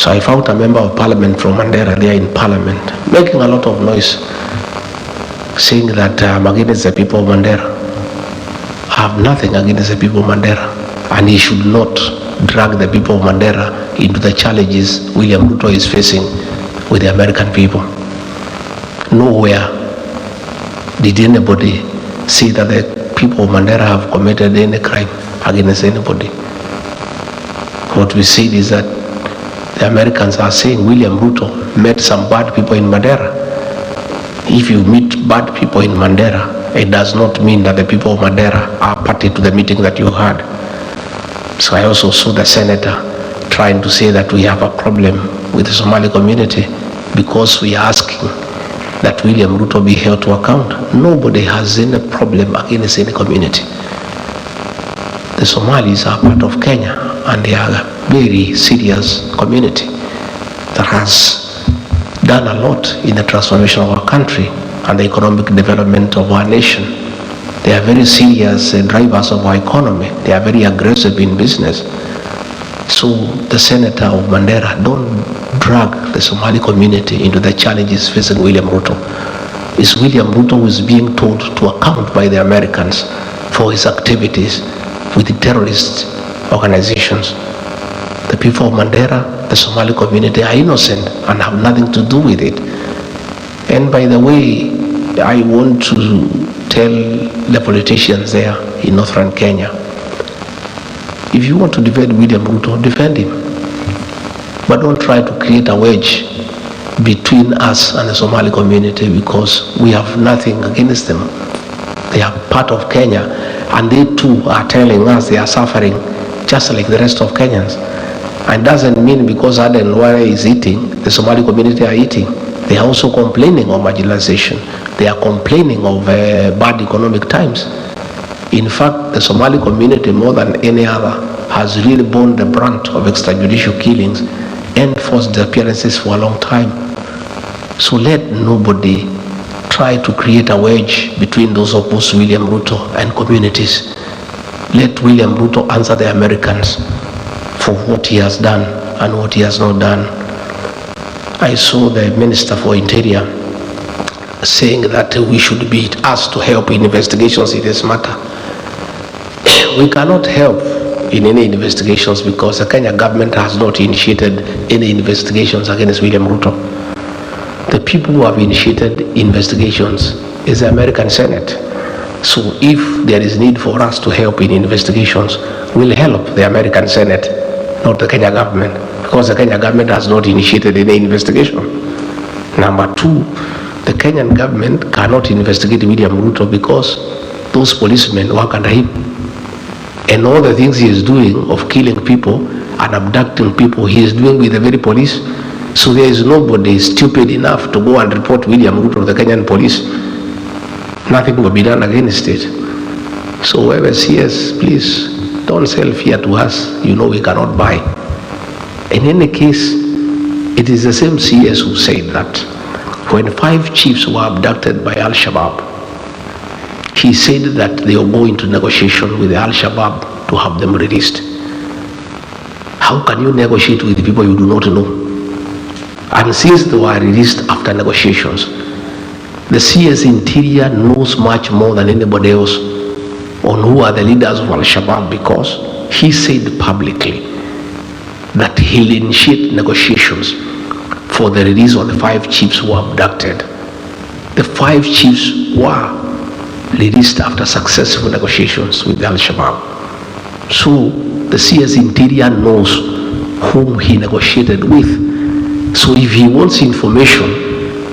So I found a member of parliament from Mandera there in parliament, making a lot of noise, saying that I'm against the people of Mandera. I have nothing against the people of Mandera, and he should not drag the people of Mandera into the challenges William Ruto is facing with the American people. Nowhere did anybody say that the people of Mandera have committed any crime against anybody. What we said is that the Americans are saying William Ruto met some bad people in Mandera. If you meet bad people in Mandera, it does not mean that the people of Mandera are party to the meeting that you had. So I also saw the senator trying to say that we have a problem with the Somali community because we are asking that William Ruto be held to account. Nobody has any problem against any community. The Somalis are part of Kenya, and they are a very serious community that has done a lot in the transformation of our country and the economic development of our nation. They are very serious drivers of our economy. They are very aggressive in business. So the senator of Mandera, don't drag the Somali community into the challenges facing William Ruto. It's William Ruto who is being told to account by the Americans for his activities with the terrorist organizations. The people of Mandera, the Somali community, are innocent and have nothing to do with it. And by the way, I want to tell the politicians there in northern Kenya, if you want to defend William Ruto, defend him. But don't try to create a wedge between us and the Somali community, because we have nothing against them. They are part of Kenya, and they too are telling us they are suffering just like the rest of Kenyans. And doesn't mean because Aden Ware is eating, the Somali community are eating. They are also complaining of marginalization. They are complaining of bad economic times. In fact, the Somali community, more than any other, has really borne the brunt of extrajudicial killings and forced disappearances for a long time. So let nobody try to create a wedge between those opposed to William Ruto and communities. Let William Ruto answer the Americans for what he has done and what he has not done. I saw the Minister for Interior saying that we should be asked to help in investigations in this matter. We cannot help in any investigations because the Kenya government has not initiated any investigations against William Ruto. The people who have initiated investigations is the American Senate. So if there is need for us to help in investigations, we'll help the American Senate, not the Kenya government, because the Kenya government has not initiated any investigation. Number two, the Kenyan government cannot investigate William Ruto because those policemen work under him. And all the things he is doing of killing people and abducting people, he is doing with the very police. So there is nobody stupid enough to go and report William Ruto to the Kenyan police. Nothing will be done against it. So whoever sees, please don't sell fear to us. You know we cannot buy. In any case, it is the same CS who said that when 5 chiefs were abducted by Alshabaab, he said that they will go into negotiation with the Alshabaab to have them released. How can you negotiate with people you do not know? And since they were released after negotiations, the CS Interior knows much more than anybody else on who are the leaders of Al-Shabaab, because he said publicly that he'll initiate negotiations for the release of the 5 chiefs who were abducted. The 5 chiefs were released after successful negotiations with Al-Shabaab. So the CS Interior knows whom he negotiated with. So if he wants information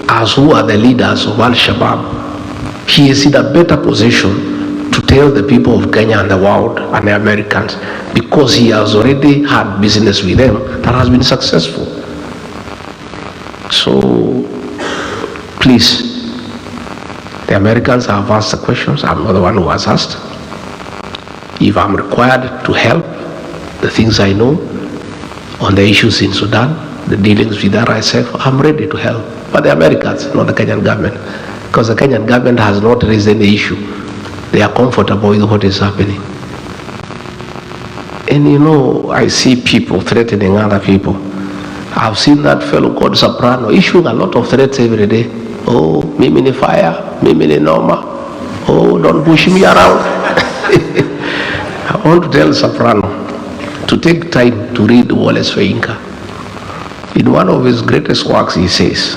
as who are the leaders of Al-Shabaab, he is in a better position to tell the people of Kenya and the world and the Americans, because he has already had business with them that has been successful. So please, the Americans have asked the questions. I'm not the one who has asked. If I'm required to help the things I know on the issues in Sudan, the dealings with RSF, I'm ready to help. But the Americans, not the Kenyan government, because the Kenyan government has not raised any issue. They are comfortable with what is happening. And you know, I see people threatening other people. I've seen that fellow called Soprano issuing a lot of threats every day. Oh, mimi ni fire, mimi ni noma. Oh, don't push me around. I want to tell Soprano to take time to read Wallace Soyinka. In one of his greatest works, he says,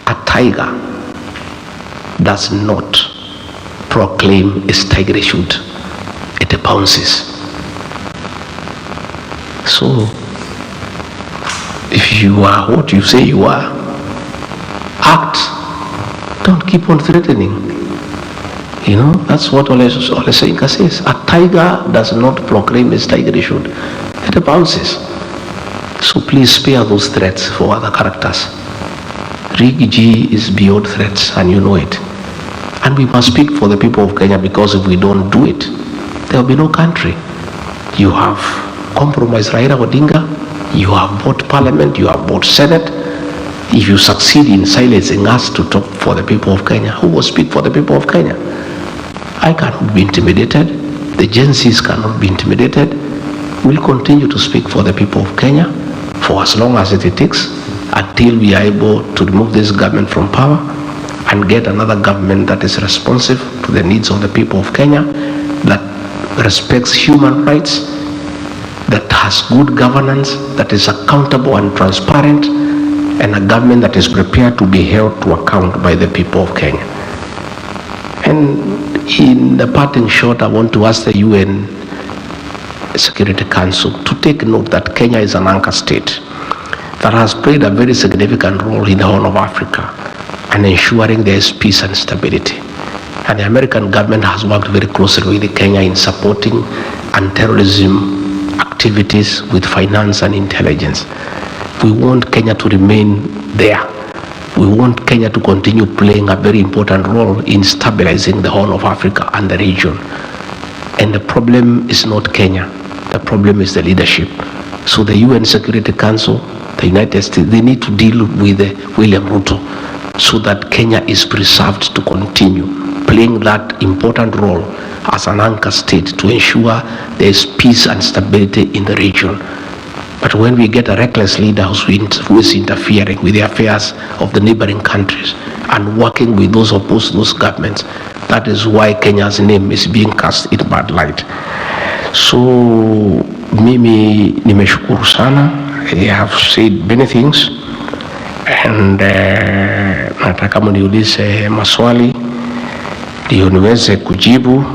a tiger does not proclaim its tigerhood. It bounces. So, if you are what you say you are, act. Don't keep on threatening. You know, that's what Ole Soyinka says. A tiger does not proclaim its tigerhood. It bounces. So please spare those threats for other characters. Riggy is beyond threats, and you know it. And we must speak for the people of Kenya, because if we don't do it, there will be no country. You have compromised Raila Odinga, you have bought parliament, you have bought senate. If you succeed in silencing us to talk for the people of Kenya, who will speak for the people of Kenya? I cannot be intimidated. The Gen Zs cannot be intimidated. We'll continue to speak for the people of Kenya for as long as it takes, until we are able to remove this government from power and get another government that is responsive to the needs of the people of Kenya, that respects human rights, that has good governance, that is accountable and transparent, and a government that is prepared to be held to account by the people of Kenya. And in the parting shot, I want to ask the UN Security Council to take note that Kenya is an anchor state that has played a very significant role in the Horn of Africa and ensuring there is peace and stability. And the American government has worked very closely with Kenya in supporting anti-terrorism activities with finance and intelligence. We want Kenya to remain there. We want Kenya to continue playing a very important role in stabilizing the Horn of Africa and the region. And the problem is not Kenya. The problem is the leadership. So the UN Security Council, the United States, they need to deal with William Ruto, so that Kenya is preserved to continue playing that important role as an anchor state to ensure there is peace and stability in the region. But when we get a reckless leader who is interfering with the affairs of the neighboring countries and working with those opposed to those governments, that is why Kenya's name is being cast in bad light. So mimi nimeshukuru sana. I have said many things, and nataka mniulize maswali ndio niweze kujibu.